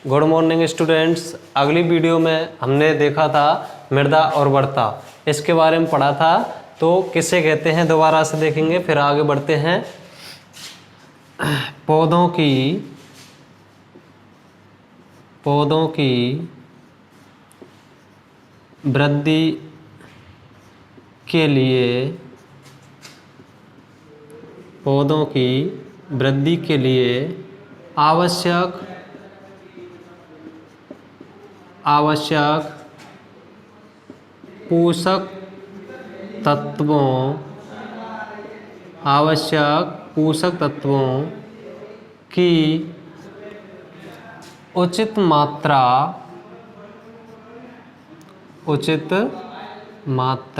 Good morning students. अगली video में हमने देखा था मृदा उर्वरता, इसके बारे में पढ़ा था। तो किसे कहते हैं दोबारा से देखेंगे, फिर आगे बढ़ते हैं। पौधों की वृद्धि के लिए आवश्यक पोषक तत्वों की उचित मात्रा,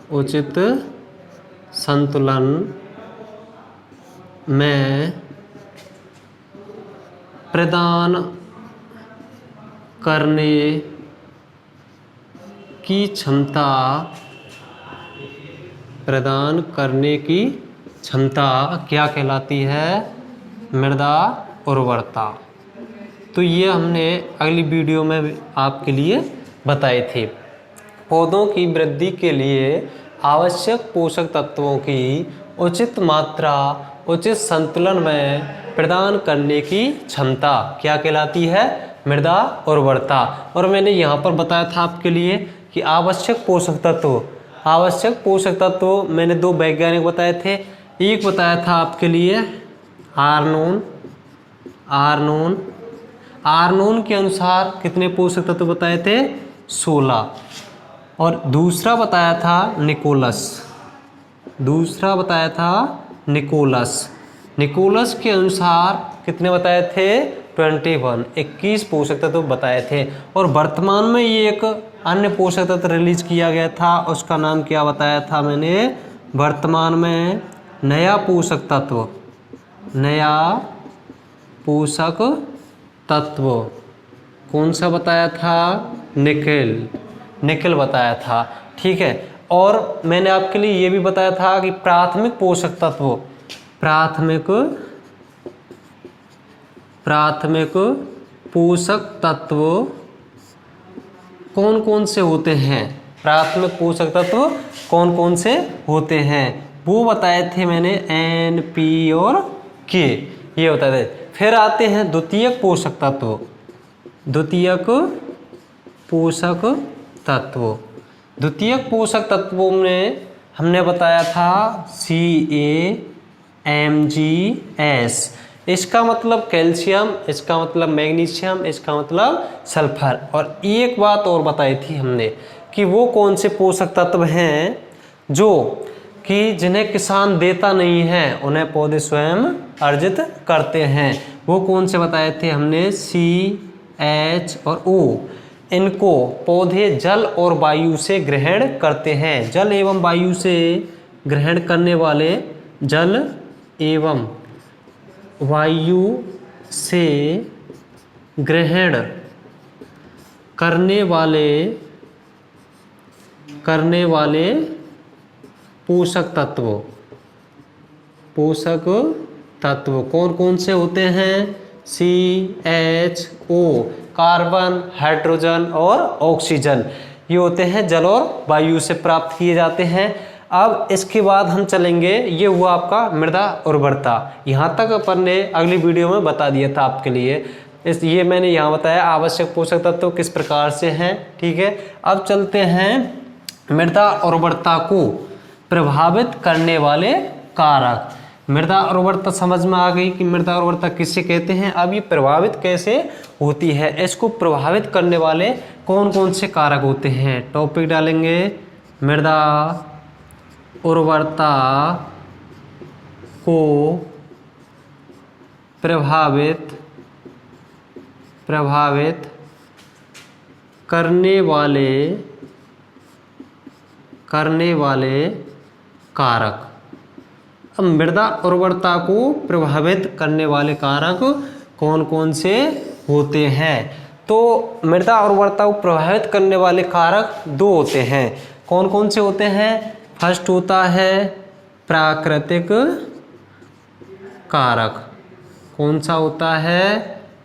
उचित संतुलन में प्रदान करने की क्षमता क्या कहलाती है? मृदा उर्वरता। तो ये हमने अगली वीडियो में आपके लिए बताए थे। पौधों की वृद्धि के लिए आवश्यक पोषक तत्वों की उचित मात्रा, उचित संतुलन में प्रदान करने की क्षमता क्या कहलाती है? मृदा उर्वरता। और मैंने यहाँ पर बताया था आपके लिए कि आवश्यक पोषक तत्व मैंने दो वैज्ञानिक बताए थे। एक बताया था आपके लिए आर्नोन के अनुसार कितने पोषक तत्व बताए थे? 16। और दूसरा बताया था निकोलस के अनुसार कितने बताए थे? 21 पोषक तत्व बताए थे। और वर्तमान में ये एक अन्य पोषक तत्व रिलीज किया गया था, उसका नाम क्या बताया था मैंने? वर्तमान में नया पोषक तत्व कौन सा बताया था? निकेल बताया था। ठीक है। और मैंने आपके लिए ये भी बताया था कि प्राथमिक पोषक तत्व कौन कौन से होते हैं? प्राथमिक पोषक तत्व कौन कौन से होते हैं वो बताए थे मैंने, N, P और K, ये बताए थे। फिर आते हैं द्वितीयक पोषक तत्वों में हमने बताया था CaMgS। इसका मतलब कैल्शियम, इसका मतलब मैग्नीशियम, इसका मतलब सल्फर। और एक बात और बताई थी हमने कि वो कौन से पोषक तत्व हैं जो कि जिन्हें किसान देता नहीं है, उन्हें पौधे स्वयं अर्जित करते हैं। वो कौन से बताए थे हमने? C, H और O। इनको पौधे जल और वायु से ग्रहण करते हैं। जल एवं वायु से ग्रहण करने वाले पोषक तत्व कौन कौन से होते हैं? CHO, कार्बन, हाइड्रोजन और ऑक्सीजन, ये होते हैं जल और वायु से प्राप्त किए जाते हैं। अब इसके बाद हम चलेंगे, ये हुआ आपका मृदा उर्वरता। यहाँ तक अपन ने अगली वीडियो में बता दिया था आपके लिए। ये मैंने यहाँ बताया आवश्यक पोषक तत्व किस प्रकार से हैं। ठीक है। अब चलते हैं मृदा उर्वरता को प्रभावित करने वाले कारक। मृदा उर्वरता समझ में आ गई कि मृदा उर्वरता किसे कहते हैं। अब ये प्रभावित कैसे होती है, इसको प्रभावित करने वाले कौन कौन से कारक होते हैं। टॉपिक डालेंगे मृदा उर्वरता को प्रभावित करने वाले कारक। अब मृदा उर्वरता को प्रभावित करने वाले कारक कौन कौन से होते हैं? तो मृदा उर्वरता को प्रभावित करने वाले कारक दो होते हैं। कौन कौन से होते हैं? फर्स्ट होता है प्राकृतिक कारक। कौन सा होता है?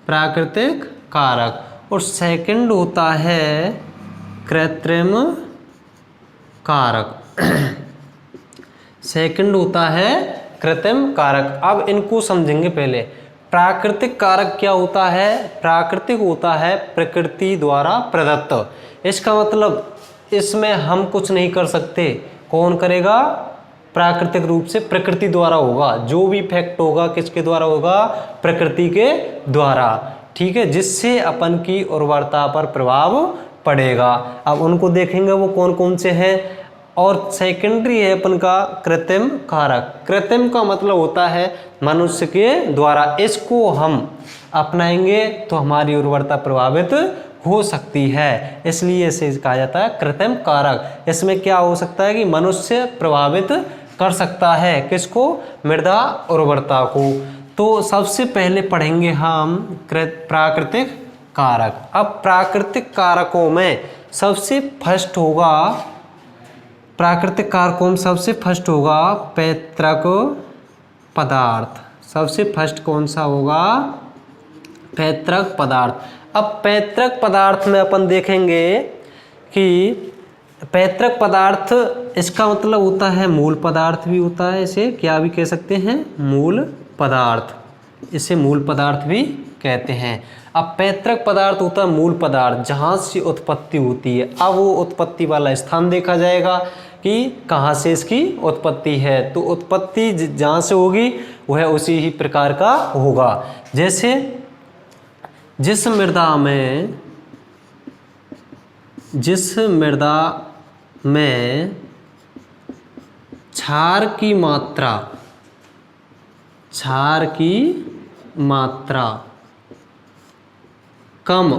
प्राकृतिक कारक। और सेकंड होता है कृत्रिम कारक। सेकंड होता है कृत्रिम कारक। अब इनको समझेंगे पहले। प्राकृतिक कारक क्या होता है? प्राकृतिक होता है प्रकृति द्वारा प्रदत्त। इसका मतलब इसमें हम कुछ नहीं कर सकते। कौन करेगा? प्राकृतिक रूप से प्रकृति द्वारा होगा। जो भी फैक्ट होगा किसके द्वारा होगा? प्रकृति के द्वारा। ठीक है, जिससे अपन की उर्वरता पर प्रभाव पड़ेगा। अब उनको देखेंगे वो कौन कौन से हैं। और सेकेंडरी है अपन का कृत्रिम कारक। कृत्रिम का मतलब होता है मनुष्य के द्वारा। इसको हम अपनाएंगे तो हमारी उर्वरता प्रभावित हो सकती है, इसलिए इसे कहा जाता है कृत्रिम कारक। इसमें क्या हो सकता है कि मनुष्य प्रभावित कर सकता है किसको? मृदा उर्वरता को। तो सबसे पहले पढ़ेंगे हम प्राकृतिक कारक। अब प्राकृतिक कारकों में सबसे फर्स्ट होगा, प्राकृतिक कारकों में सबसे फर्स्ट होगा पैतृक पदार्थ। सबसे फर्स्ट कौन सा होगा? पैतृक पदार्थ। अब पैतृक पदार्थ में अपन देखेंगे कि पैतृक पदार्थ, इसका मतलब होता है मूल पदार्थ भी होता है। इसे क्या भी कह सकते हैं? मूल पदार्थ। इसे मूल पदार्थ भी कहते हैं। अब पैतृक पदार्थ होता है मूल पदार्थ, जहाँ से उत्पत्ति होती है। अब वो उत्पत्ति वाला स्थान देखा जाएगा कि कहाँ से इसकी उत्पत्ति है। तो उत्पत्ति जहाँ से होगी वह उसी ही प्रकार का होगा। जैसे जिस मृदा में क्षार की मात्रा कम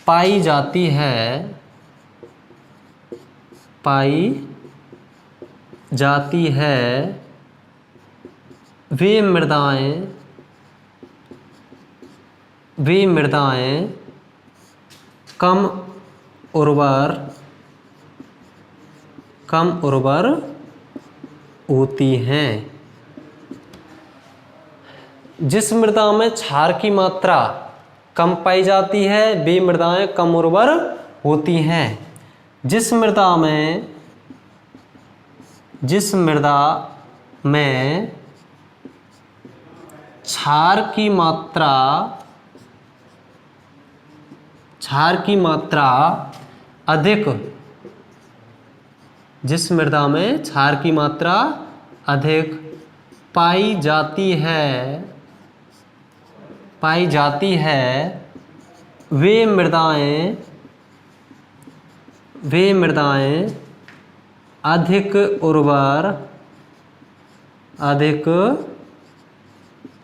पाई जाती है वे मृदाएं कम उर्वर होती हैं। जिस मृदा में क्षार की मात्रा कम पाई जाती है वे मृदाएं कम उर्वर होती हैं। जिस मृदा में क्षार की मात्रा अधिक, जिस मृदा में क्षार की मात्रा अधिक पाई जाती है वे मृदाएं अधिक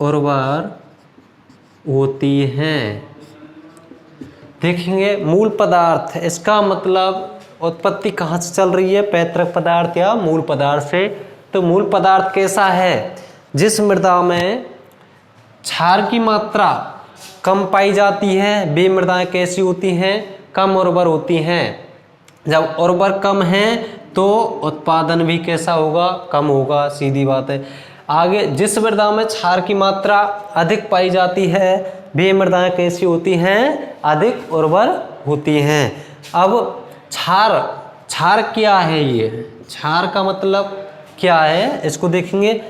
उर्वर होती हैं। देखेंगे मूल पदार्थ, इसका मतलब उत्पत्ति कहाँ से चल रही है? पैतृक पदार्थ या मूल पदार्थ से। तो मूल पदार्थ कैसा है? जिस मृदा में क्षार की मात्रा कम पाई जाती है वे मृदाएं कैसी होती हैं? कम उर्वर होती हैं। जब उर्वर कम है तो उत्पादन भी कैसा होगा? कम होगा, सीधी बात है। आगे, जिस मृदा में क्षार की मात्रा अधिक पाई जाती है वे मृदाएं कैसी होती हैं? अधिक उर्वर होती हैं। अब क्षार क्या है? ये क्षार का मतलब क्या है इसको देखेंगे।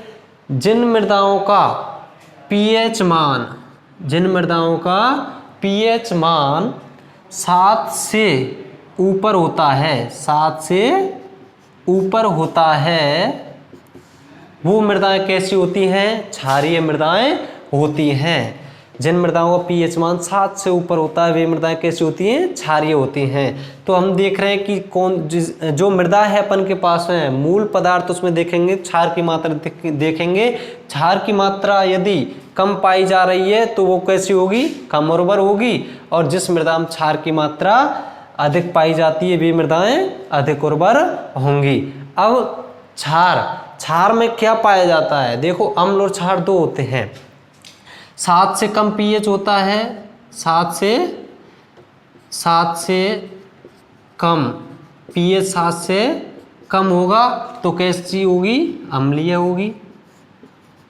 जिन मृदाओं का पीएच मान 7 से ऊपर होता है, 7 से ऊपर होता है, वो मृदाएं कैसी होती हैं? क्षारीय मृदाएं होती हैं। जिन मृदाओं का पीएच मान 7 से ऊपर होता है वे मृदाएं कैसी होती हैं? क्षारीय होती हैं। तो हम देख रहे हैं कि जो मृदा है अपन के पास है मूल पदार्थ, उसमें देखेंगे क्षार की मात्रा देखेंगे। क्षार की मात्रा यदि कम पाई जा रही है तो वो कैसी होगी? कम उर्वर होगी। और जिस मृदा में क्षार की मात्रा अधिक पाई जाती है वे मृदाएं अधिक उर्वर होंगी। अब क्षार में क्या पाया जाता है? देखो, अम्ल और क्षार दो होते हैं। 7 से कम पीएच होता है, 7 से कम पीएच 7 से कम होगा तो कैसी होगी, अम्लीय होगी,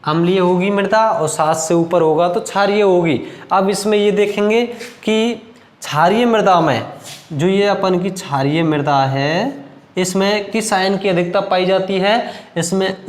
अम्लीय होगी मृदा, और 7 से ऊपर होगा तो क्षारीय होगी। अब इसमें ये देखेंगे कि क्षारीय मृदा में जो ये अपन की क्षारीय मृदा है इसमें किस आयन की अधिकता पाई जाती है, इसमें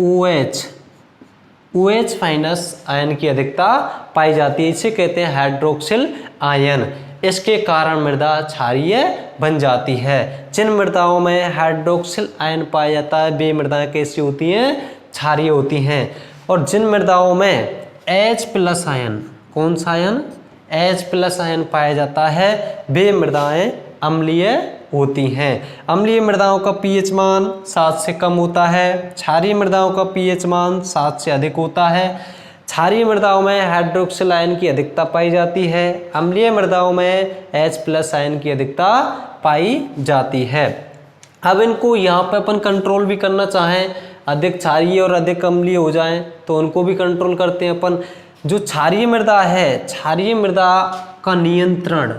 OH माइनस आयन की अधिकता पाई जाती है। इसे कहते हैं हाइड्रोक्सिल आयन। इसके कारण मृदा क्षारीय बन जाती है। जिन मृदाओं में हाइड्रोक्सिल आयन पाया जाता है वे मृदाएं कैसी होती हैं, क्षारीय होती हैं। और जिन मृदाओं में H+ आयन, कौन सा आयन, H+ आयन पाया जाता है वे मृदाएं अम्लीय होती हैं। अम्लीय मृदाओं का pH मान 7 से कम होता है, क्षारीय मृदाओं का pH मान 7 से अधिक होता है। क्षारीय मृदाओं में हाइड्रोक्सिल आयन की अधिकता पाई जाती है, अम्लीय मृदाओं में H+ आयन की अधिकता पाई जाती है। अब इनको यहाँ पर अपन कंट्रोल भी करना चाहें, अधिक क्षारीय और अधिक अम्लीय हो जाएं तो उनको भी कंट्रोल करते हैं अपन। जो क्षारीय मृदा है, क्षारीय मृदा का नियंत्रण,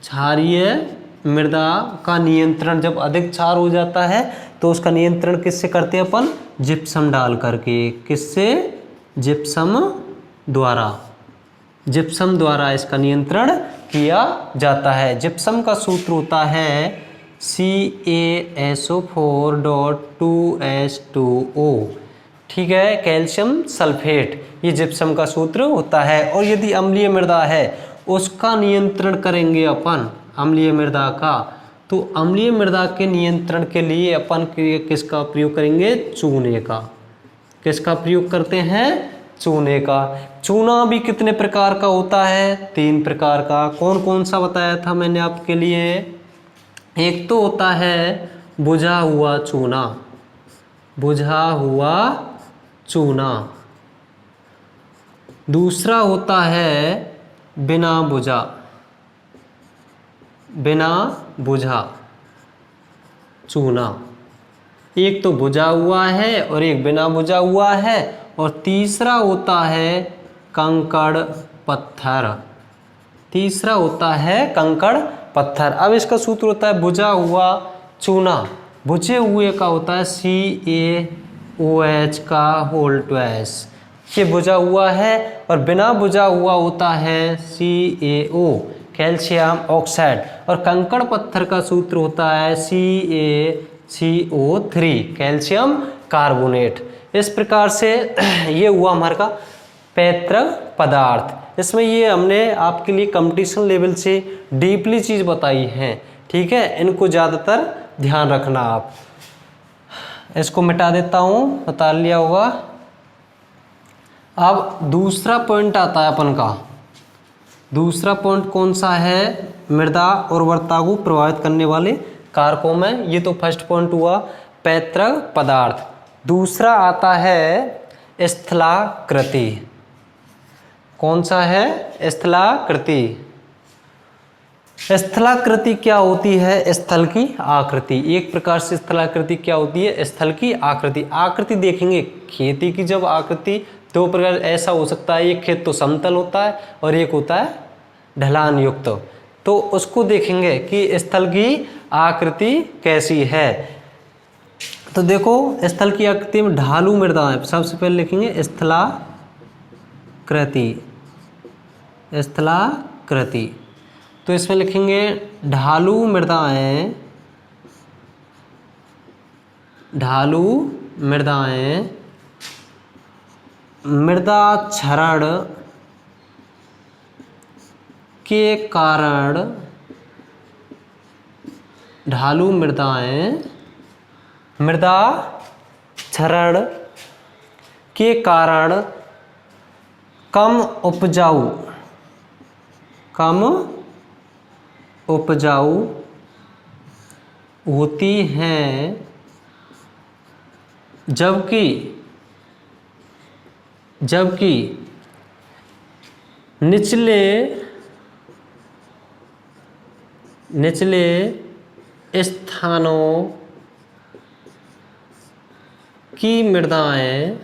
क्षारीय मृदा का नियंत्रण जब अधिक क्षार हो जाता है तो उसका नियंत्रण किससे करते हैं अपन, जिप्सम डाल करके। किससे, जिप्सम द्वारा, जिप्सम द्वारा इसका नियंत्रण किया जाता है। जिप्सम का सूत्र होता है CaSO4.2H2O, ठीक है, कैल्शियम सल्फेट, ये जिप्सम का सूत्र होता है। और यदि अम्लीय मृदा है उसका नियंत्रण करेंगे अपन, अम्लीय मृदा का, तो अम्लीय मृदा के नियंत्रण के लिए अपन किसका प्रयोग करेंगे, चूने का। किसका प्रयोग करते हैं, चूने का। चूना भी कितने प्रकार का होता है, 3 प्रकार का। कौन कौन सा बताया था मैंने आपके लिए, एक तो होता है बुझा हुआ चूना, बुझा हुआ चूना। दूसरा होता है बिना बुझा, बिना बुझा चूना। एक तो बुझा हुआ है और एक बिना बुझा हुआ है। और तीसरा होता है कंकड़ पत्थर, तीसरा होता है कंकड़ पत्थर। अब इसका सूत्र होता है बुझा हुआ चूना, बुझे हुए का होता है CaOH का होल ट्वाइस, ये बुझा हुआ है। और बिना बुझा हुआ होता है CaO, कैल्शियम ऑक्साइड। और कंकड़ पत्थर का सूत्र होता है CaCO3, कैल्शियम कार्बोनेट। इस प्रकार से ये हुआ हमारे का पैतृक पदार्थ। इसमें ये हमने आपके लिए कंपटीशन लेवल से डीपली चीज़ बताई है, ठीक है, इनको ज़्यादातर ध्यान रखना आप। इसको मिटा देता हूँ, बता लिया होगा। अब दूसरा पॉइंट आता है अपन का। दूसरा पॉइंट कौन सा है, मृदा उर्वरता को प्रभावित करने वाले कारकों में। ये तो फर्स्ट पॉइंट हुआ पैतृक पदार्थ। दूसरा आता है स्थलाकृति। कौन सा है, स्थलाकृति। स्थलाकृति क्या होती है, स्थल की आकृति। एक प्रकार से स्थलाकृति क्या होती है, स्थल की आकृति। आकृति देखेंगे खेती की जब आकृति, दो प्रकार ऐसा हो सकता है, एक खेत तो समतल होता है और एक होता है ढलान युक्त। तो उसको देखेंगे कि स्थल की आकृति कैसी है। तो देखो स्थल की आकृति में ढालू मृदा है, सबसे पहले लिखेंगे स्थलाकृति, स्थलाकृति। तो इसमें लिखेंगे ढालू मृदाएं, ढालू मृदाएं मृदा क्षरण के कारण, ढालू मृदाएं मृदा क्षरण के कारण कम उपजाऊ, कम उपजाऊ होती हैं, जबकि निचले स्थानों की मृदाएं,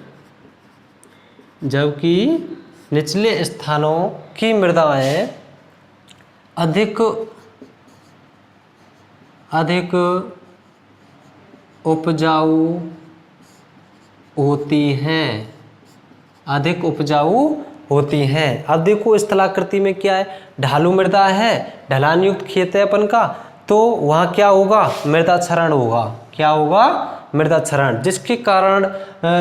जबकि निचले स्थानों की मृदाएं अधिक उपजाऊ होती हैं, अधिक उपजाऊ होती हैं। अब देखो स्थलाकृति में क्या है, ढालू मृदा है, ढलान युक्त खेत है अपन का, तो वहाँ क्या होगा, मृदा क्षरण होगा। क्या होगा, मृदा क्षरण, जिसके कारण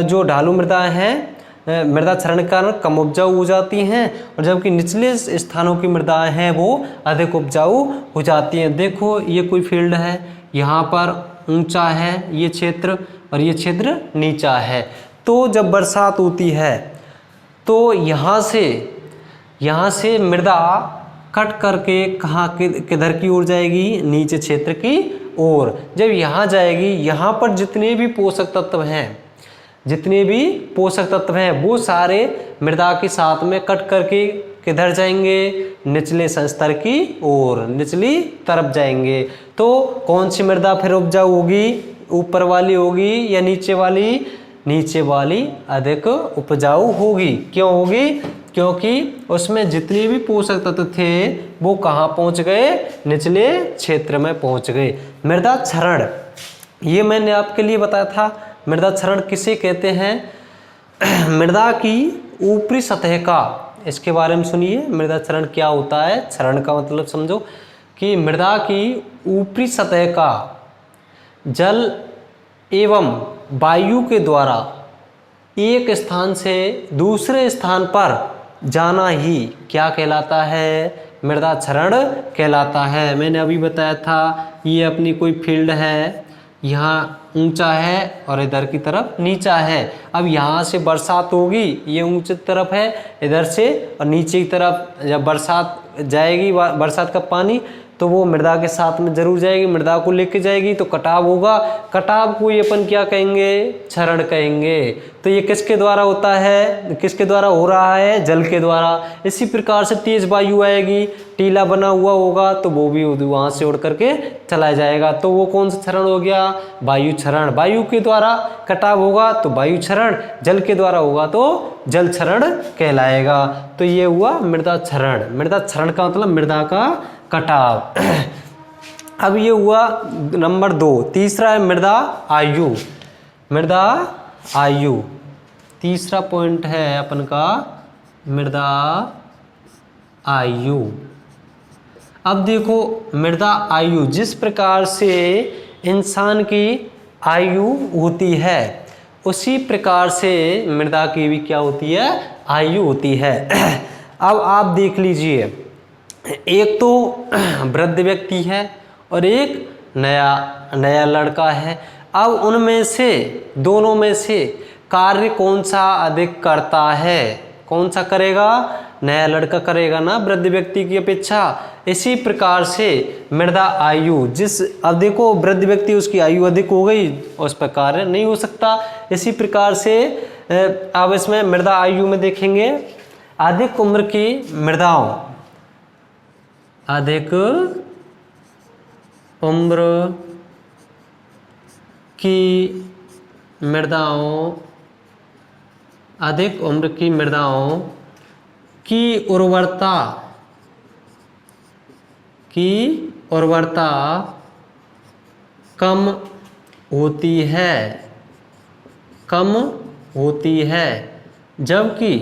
जो ढालू मृदा है मृदा क्षरण के कारण कम उपजाऊ हो जाती हैं, और जबकि निचले स्थानों की मृदाएं हैं वो अधिक उपजाऊ हो जाती हैं। देखो ये कोई फील्ड है, यहाँ पर ऊंचा है ये क्षेत्र और ये क्षेत्र नीचा है, तो जब बरसात होती है तो यहाँ से मृदा कट करके कहाँ किधर की ओर जाएगी, नीचे क्षेत्र की ओर। जब यहाँ जाएगी, यहाँ पर जितने भी पोषक तत्व हैं वो सारे मृदा के साथ में कट करके किधर जाएंगे, निचले स्तर की ओर, निचली तरफ जाएंगे। तो कौन सी मृदा फिर उपजाऊ होगी, ऊपर वाली होगी या नीचे वाली? नीचे वाली अधिक उपजाऊ होगी। क्यों होगी? क्योंकि उसमें जितने भी पोषक तत्व थे वो कहाँ पहुँच गए, निचले क्षेत्र में पहुँच गए। मृदा क्षरण, ये मैंने आपके लिए बताया था। मृदा क्षरण किसे कहते हैं? मृदा की ऊपरी सतह का, इसके बारे में सुनिए, मृदा क्षरण क्या होता है। क्षरण का मतलब समझो कि मृदा की ऊपरी सतह का जल एवं वायु के द्वारा एक स्थान से दूसरे स्थान पर जाना ही क्या कहलाता है? मृदा क्षरण कहलाता है। मैंने अभी बताया था, ये अपनी कोई फील्ड है, यहाँ ऊंचा है और इधर की तरफ नीचा है। अब यहाँ से बरसात होगी, ये ऊंची तरफ है इधर से, और नीचे की तरफ जब बरसात जाएगी, बरसात का पानी, तो वो मृदा के साथ में जरूर जाएगी, मृदा को लेके जाएगी, तो कटाव होगा। कटाव को ये अपन क्या कहेंगे? क्षरण कहेंगे। तो ये किसके द्वारा होता है, किसके द्वारा हो रहा है? जल के द्वारा। इसी प्रकार से तेज वायु आएगी, टीला बना हुआ होगा, तो वो भी वहां से उड़ करके चला जाएगा। तो वो कौन सा क्षरण हो गया? वायु क्षरण। वायु के द्वारा कटाव होगा तो वायु क्षरण, जल के द्वारा होगा तो जल क्षरण कहलाएगा। तो ये हुआ मृदा क्षरण। मृदा क्षरण का मतलब मृदा का कटाव। अब ये हुआ नंबर 2। तीसरा है मृदा आयु। मृदा आयु तीसरा पॉइंट है अपन का, मृदा आयु। अब देखो मृदा आयु, जिस प्रकार से इंसान की आयु होती है उसी प्रकार से मृदा की भी क्या होती है? आयु होती है। अब आप देख लीजिए, एक तो वृद्ध व्यक्ति है और एक नया लड़का है। अब उनमें से, दोनों में से कार्य कौन सा अधिक करता है? कौन सा करेगा? नया लड़का करेगा ना वृद्ध व्यक्ति की अपेक्षा। इसी प्रकार से मृदा आयु, अब देखो वृद्ध व्यक्ति, उसकी आयु अधिक हो गई, उस पर कार्य नहीं हो सकता। इसी प्रकार से अब इसमें मृदा आयु में देखेंगे, अधिक उम्र की मृदाओं, अधिक उम्र की मृदाओं, अधिक उम्र की मृदाओं की उर्वरता कम होती है, जबकि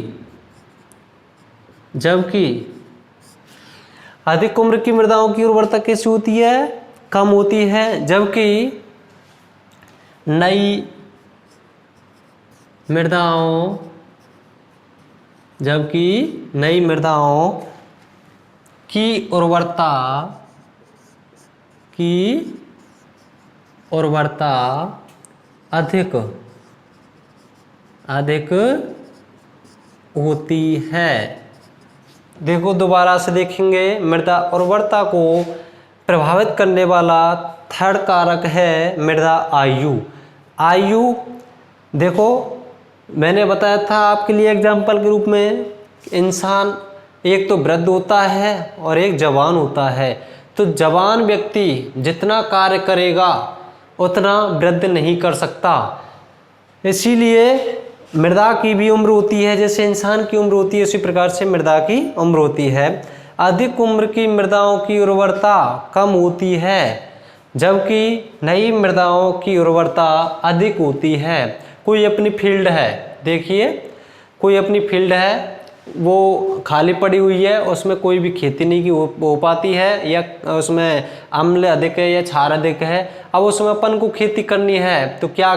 अधिक उम्र की मृदाओं की उर्वरता कैसी होती है? कम होती है, जबकि नई मृदाओं की उर्वरता अधिक होती है। देखो दोबारा से देखेंगे, मृदा उर्वरता को प्रभावित करने वाला थर्ड कारक है मृदा आयु। आयु देखो मैंने बताया था आपके लिए एग्जाम्पल के रूप में, इंसान एक तो वृद्ध होता है और एक जवान होता है। तो जवान व्यक्ति जितना कार्य करेगा उतना वृद्ध नहीं कर सकता, इसीलिए मृदा की भी उम्र होती है, जैसे इंसान की उम्र होती है उसी प्रकार से मृदा की उम्र होती है। अधिक उम्र की मृदाओं की उर्वरता कम होती है, जबकि नई मृदाओं की उर्वरता अधिक होती है। कोई अपनी फील्ड है, देखिए कोई अपनी फील्ड है वो खाली पड़ी हुई है, उसमें कोई भी खेती नहीं की हो पाती है, या उसमें अम्ल अधिक है या क्षार अधिक है। अब उसमें अपन को खेती करनी है तो क्या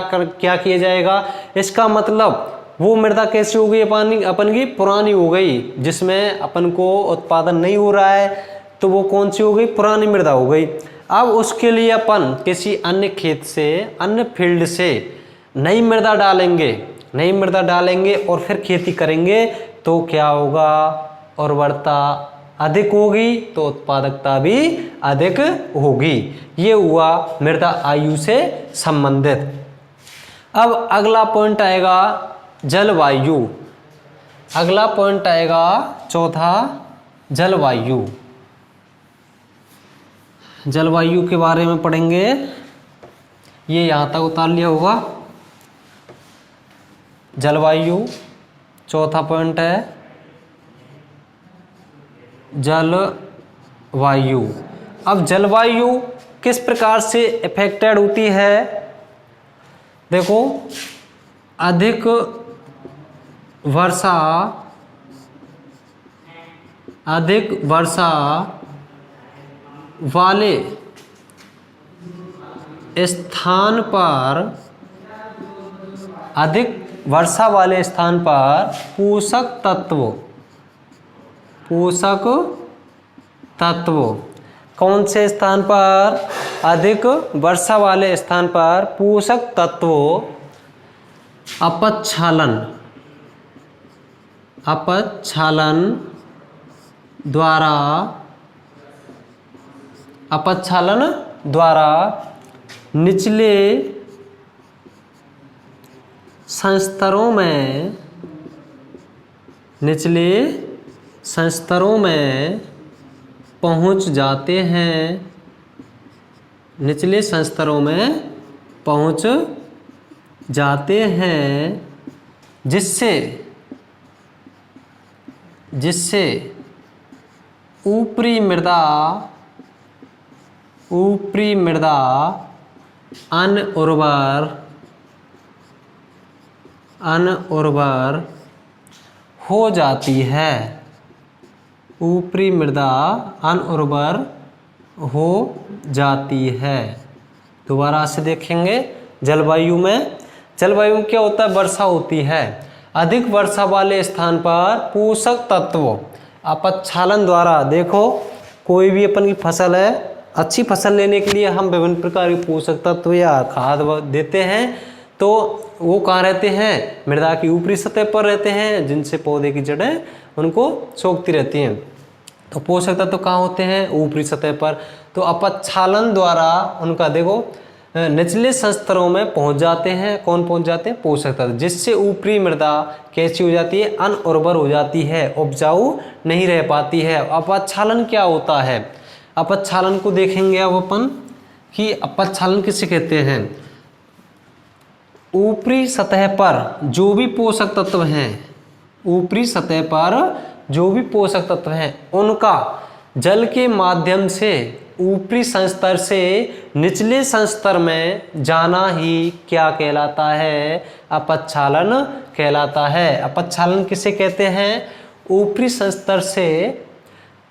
किया जाएगा, इसका मतलब वो मृदा कैसी हो गई, अपन की पुरानी हो गई, जिसमें अपन को उत्पादन नहीं हो रहा है, तो वो कौन सी हो गई, पुरानी मृदा हो गई। अब उसके लिए अपन किसी अन्य खेत से, अन्य फील्ड से नई मृदा डालेंगे और फिर खेती करेंगे, तो क्या होगा, उर्वरता अधिक होगी तो उत्पादकता भी अधिक होगी। ये हुआ मृदा आयु से संबंधित। अब अगला पॉइंट आएगा जलवायु। अगला पॉइंट आएगा चौथा, जलवायु। जलवायु के बारे में पढ़ेंगे, ये यहाँ तक उतार लिया होगा। जलवायु चौथा पॉइंट है जलवायु। अब जलवायु किस प्रकार से इफेक्टेड होती है, देखो अधिक वर्षा वाले स्थान पर, अधिक वर्षा वाले स्थान पर पोषक तत्व कौन से स्थान पर, अधिक वर्षा वाले स्थान पर पोषक तत्व अपक्षालन द्वारा निचले संस्तरों में पहुंच जाते हैं, निचले संस्तरों में पहुंच जाते हैं, जिससे ऊपरी मृदा अनउर्वर हो जाती है। ऊपरी मृदा अनउर्वर हो जाती है। दोबारा से देखेंगे, जलवायु में क्या होता है, वर्षा होती है, अधिक वर्षा वाले स्थान पर पोषक तत्व अपक्षालन द्वारा, देखो कोई भी अपन की फसल है, अच्छी फसल लेने के लिए हम विभिन्न प्रकार के पोषक तत्व या खाद देते हैं, तो वो कहाँ रहते हैं, मृदा की ऊपरी सतह पर रहते हैं, जिनसे पौधे की जड़ें उनको सोखती रहती हैं। तो पोषक तत्व कहाँ होते हैं, ऊपरी सतह पर। तो अपक्षालन द्वारा उनका देखो निचले संस्तरों में पहुंच जाते हैं। कौन पहुंच जाते हैं, पोषक तत्व, जिससे ऊपरी मृदा कैसी हो जाती है, अनउर्वर हो जाती है, उपजाऊ नहीं रह पाती है। अपक्षालन क्या होता है, अपक्षालन को देखेंगे अब अपन कि अपक्षालन किसे कहते हैं। ऊपरी सतह पर जो भी पोषक तत्व हैं, ऊपरी सतह पर जो भी पोषक तत्व हैं, उनका जल के माध्यम से ऊपरी संस्तर से निचले संस्तर में जाना ही क्या कहलाता है, अपक्षालन कहलाता है। अपक्षालन किसे कहते हैं, ऊपरी संस्तर से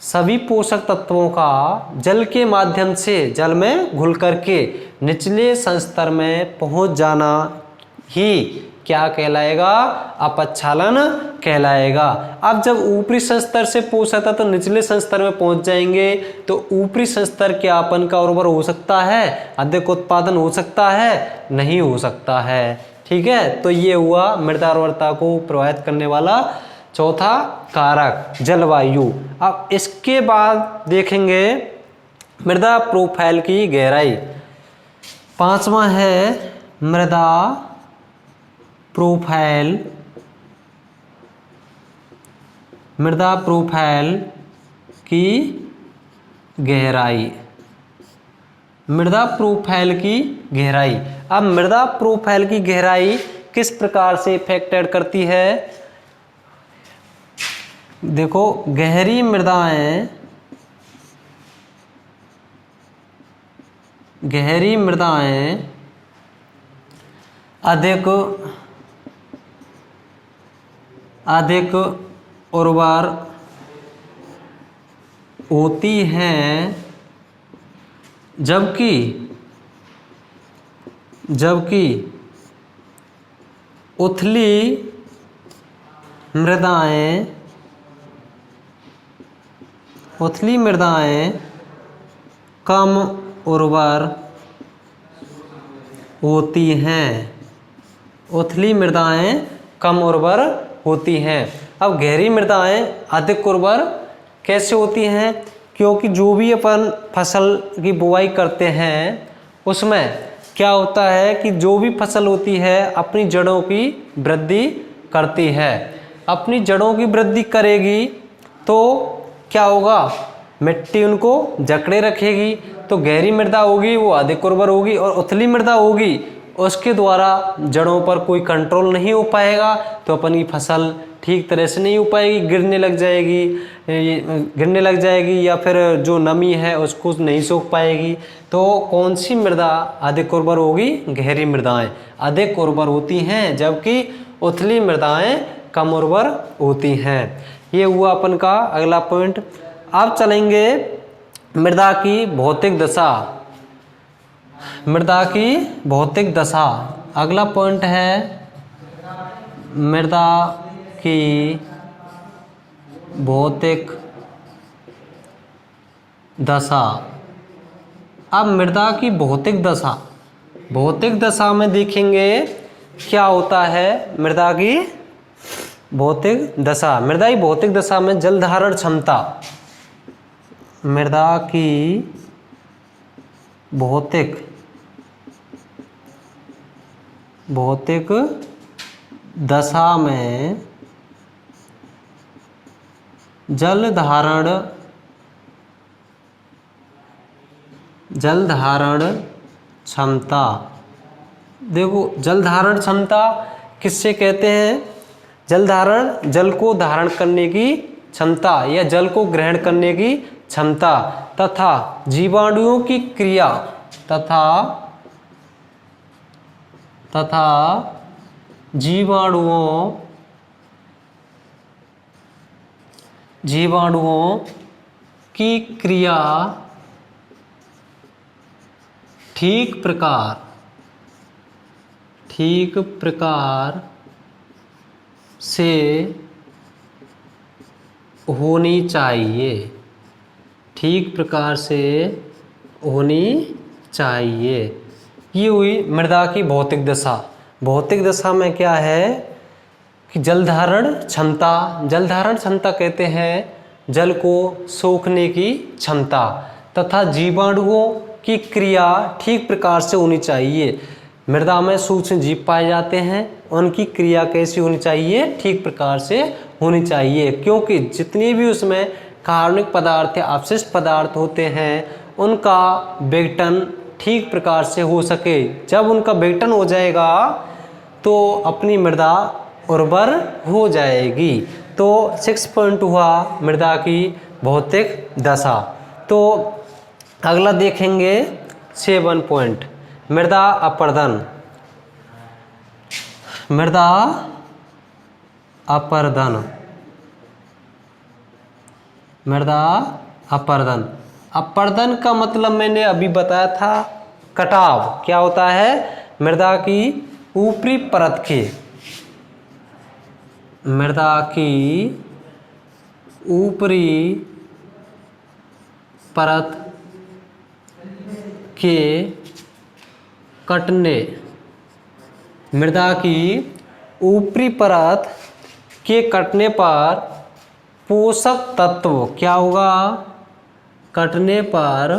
सभी पोषक तत्वों का जल के माध्यम से, जल में घुल करके निचले संस्तर में पहुंच जाना ही क्या कहलाएगा, अपक्षालन कहलाएगा। अब जब ऊपरी संस्तर से पोषक तत्व निचले संस्तर में पहुंच जाएंगे, तो ऊपरी संस्तर क्या अपन का उर्वर हो सकता है, अधिक उत्पादन हो सकता है, नहीं हो सकता है। ठीक है, तो ये हुआ मृदा उर्वरता को प्रभावित करने वाला चौथा कारक, जलवायु। अब इसके बाद देखेंगे मृदा प्रोफाइल की गहराई। पांचवा है मृदा प्रोफाइल की गहराई। मृदा प्रोफाइल की गहराई। अब मृदा प्रोफाइल की गहराई किस प्रकार से इफेक्टेड करती है, देखो गहरी मृदाएं गहरी मृदाएं अधिक उर्वर होती हैं, जबकि उथली मृदाएं कम उर्वर होती हैं। उथली मृदाएं कम उर्वर होती हैं। अब गहरी मृदाएं अधिक उर्वर कैसे होती हैं? क्योंकि जो भी अपन फसल की बुआई करते हैं उसमें क्या होता है कि जो भी फसल होती है अपनी जड़ों की वृद्धि करती है। अपनी जड़ों की वृद्धि करेगी तो क्या होगा, मिट्टी उनको जकड़े रखेगी। तो गहरी मृदा होगी वो अधिक उर्वर होगी, और उथली मृदा होगी उसके द्वारा जड़ों पर कोई कंट्रोल नहीं हो पाएगा, तो अपनी फसल ठीक तरह से नहीं हो पाएगी, गिरने लग जाएगी या फिर जो नमी है उसको नहीं सोख पाएगी। तो कौन सी मृदा अधिक उर्वर होगी? गहरी मृदाएं अधिक उर्वर होती हैं, जबकि उथली मृदाएं कम उर्वर होती हैं। ये हुआ अपन का अगला पॉइंट। अब चलेंगे मृदा की भौतिक दशा। मृदा की भौतिक दशा अगला पॉइंट है, मृदा की भौतिक दशा। अब मृदा की भौतिक दशा में देखेंगे क्या होता है। मृदा की भौतिक दशा, मृदा की भौतिक दशा में जल धारण क्षमता, मृदा की भौतिक दशा में जल धारण क्षमता। देखो जल धारण क्षमता किससे कहते हैं? जल को धारण करने की क्षमता या जल को ग्रहण करने की क्षमता तथा जीवाणुओं की क्रिया तथा जीवाणुओं की क्रिया ठीक प्रकार से होनी चाहिए। ठीक प्रकार से होनी चाहिए। ये हुई मृदा की भौतिक दशा। भौतिक दशा में क्या है कि जल धारण क्षमता कहते हैं जल को सोखने की क्षमता, तथा जीवाणुओं की क्रिया ठीक प्रकार से होनी चाहिए। मृदा में सूक्ष्म जीव पाए जाते हैं, उनकी क्रिया कैसी होनी चाहिए? ठीक प्रकार से होनी चाहिए, क्योंकि जितनी भी उसमें कार्बनिक पदार्थ या अपशिष्ट पदार्थ होते हैं उनका विघटन ठीक प्रकार से हो सके। जब उनका विघटन हो जाएगा तो अपनी मृदा उर्वर हो जाएगी। तो 6 पॉइंट हुआ मृदा की भौतिक दशा। तो अगला देखेंगे 7 पॉइंट, मृदा अपरदन। अपरदन का मतलब मैंने अभी बताया था, कटाव। क्या होता है? मृदा की ऊपरी परत के कटने। मृदा की ऊपरी परत के कटने पर पोषक तत्व क्या होगा? कटने पर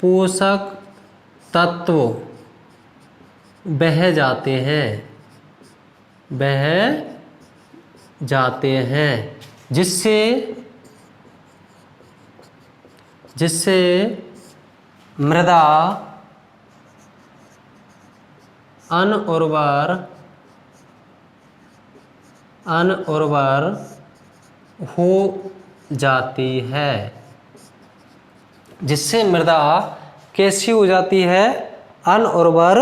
पोषक तत्व बह जाते हैं, जिससे मृदा अनउर्वर हो जाती है। जिससे मृदा कैसी हो जाती है, अनउर्वर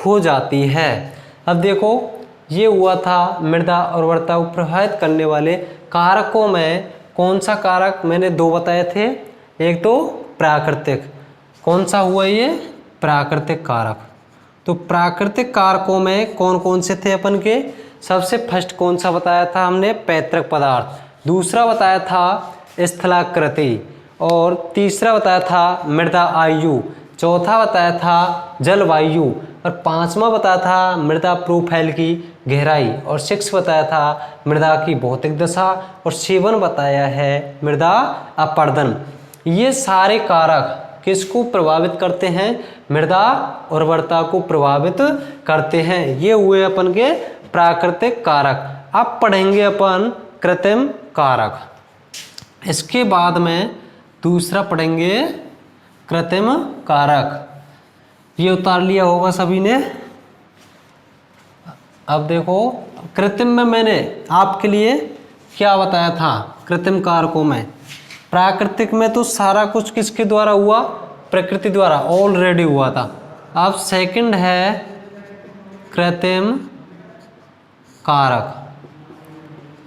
हो जाती है। अब देखो ये हुआ था मृदा उर्वरता को प्रभावित करने वाले कारकों में कौन सा कारक मैंने दो बताए थे, एक तो प्राकृतिक, कौन सा हुआ ये, प्राकृतिक कारक। तो प्राकृतिक कारकों में कौन कौन से थे अपन के, सबसे फर्स्ट कौन सा बताया था हमने, पैतृक पदार्थ, दूसरा बताया था स्थलाकृति, और तीसरा बताया था मृदा आयु, चौथा बताया था जलवायु, और पांचवा बताया था मृदा प्रोफाइल की गहराई, और 6 बताया था मृदा की भौतिक दशा, और 7 बताया है मृदा अपरदन। ये सारे कारक किसको प्रभावित करते हैं, मृदा उर्वरता को प्रभावित करते हैं। ये हुए अपन के प्राकृतिक कारक। अब पढ़ेंगे अपन कृत्रिम कारक। इसके बाद में दूसरा पढ़ेंगे कृत्रिम कारक। ये उतार लिया होगा सभी ने। अब देखो कृत्रिम में मैंने आपके लिए क्या बताया था, कृत्रिम कारकों में प्राकृतिक में तो सारा कुछ किसके द्वारा हुआ, प्रकृति द्वारा ऑलरेडी हुआ था। अब सेकंड है कृत्रिम कारक।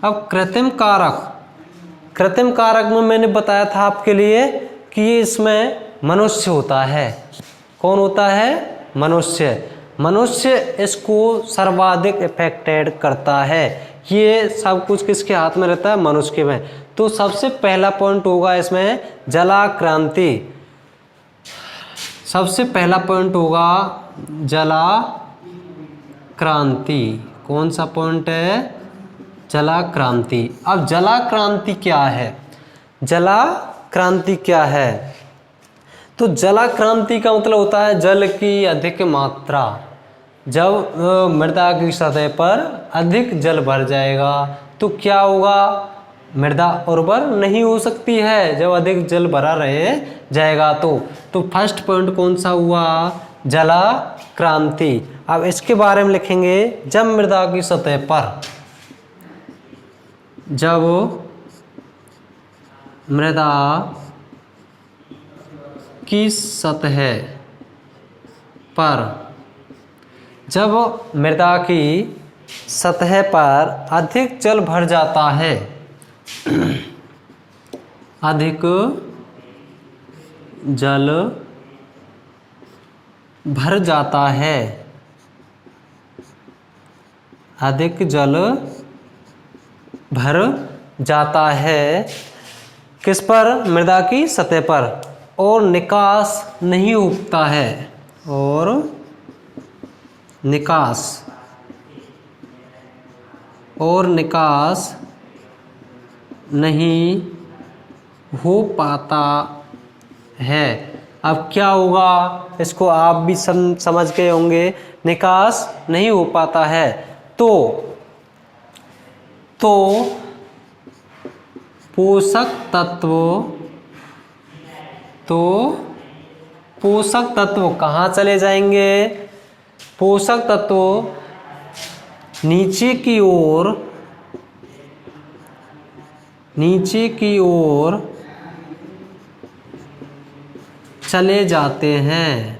अब कृत्रिम कारक में मैंने बताया था आपके लिए कि इसमें मनुष्य होता है। कौन होता है, मनुष्य इसको सर्वाधिक इफेक्टेड करता है। ये सब कुछ किसके हाथ में रहता है, मनुष्य के में। तो सबसे पहला पॉइंट होगा इसमें जलाक्रांति। सबसे पहला पॉइंट होगा जलाक्रांति। कौन सा पॉइंट है, जलाक्रांति। अब जलाक्रांति क्या है, जलाक्रांति क्या है, तो जलाक्रांति का मतलब होता है जल की अधिक मात्रा। जब मृदा की सतह पर अधिक जल भर जाएगा तो क्या होगा, मृदा उर्वर नहीं हो सकती है जब अधिक जल भरा रहे जाएगा। तो फर्स्ट पॉइंट कौन सा हुआ, जलाक्रांति। अब इसके बारे में लिखेंगे, जब मृदा की सतह पर, जब मृदा की सतह पर, जब मृदा की सतह पर अधिक जल भर जाता है, अधिक जल भर जाता है, अधिक जल भर जाता है किस पर, मृदा की सतह पर, और निकास नहीं होता है, और निकास नहीं हो पाता है। अब क्या होगा, इसको आप भी समझ गए होंगे, निकास नहीं हो पाता है तो पोषक तत्व कहाँ चले जाएंगे, पोषक तत्व नीचे की ओर चले जाते हैं,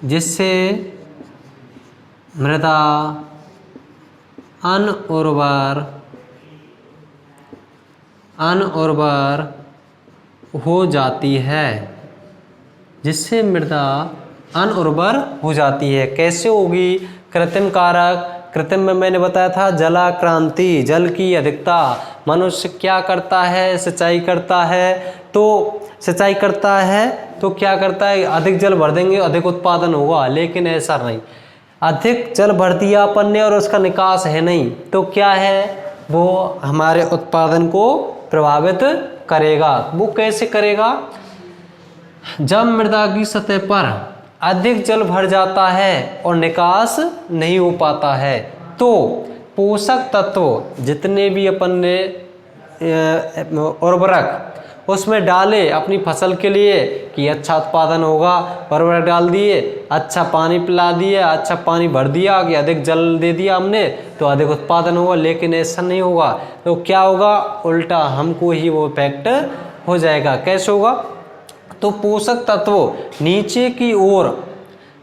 जिससे मृदा अनउर्वर हो जाती है, जिससे मृदा अनउर्वर हो जाती है। कैसे होगी, कृत्रिम कारक, कृत्रिम में मैंने बताया था जलाक्रांति, जल की अधिकता। मनुष्य क्या करता है, सिंचाई करता है तो क्या करता है, अधिक जल भर देंगे, अधिक उत्पादन होगा, लेकिन ऐसा नहीं। अधिक जल भर दिया अपन ने और उसका निकास है नहीं, तो क्या है, वो हमारे उत्पादन को प्रभावित करेगा। वो कैसे करेगा, जब मृदा की सतह पर अधिक जल भर जाता है और निकास नहीं हो पाता है तो पोषक तत्व जितने भी अपन ने उर्वरक उसमें डाले अपनी फसल के लिए कि अच्छा उत्पादन होगा, उर्वरक डाल दिए, अच्छा पानी पिला दिया, अच्छा पानी भर दिया कि अधिक जल दे दिया हमने तो अधिक उत्पादन होगा, लेकिन ऐसा नहीं होगा। तो क्या होगा, उल्टा हमको ही वो इफेक्ट हो जाएगा। कैसे होगा, तो पोषक तत्व नीचे की ओर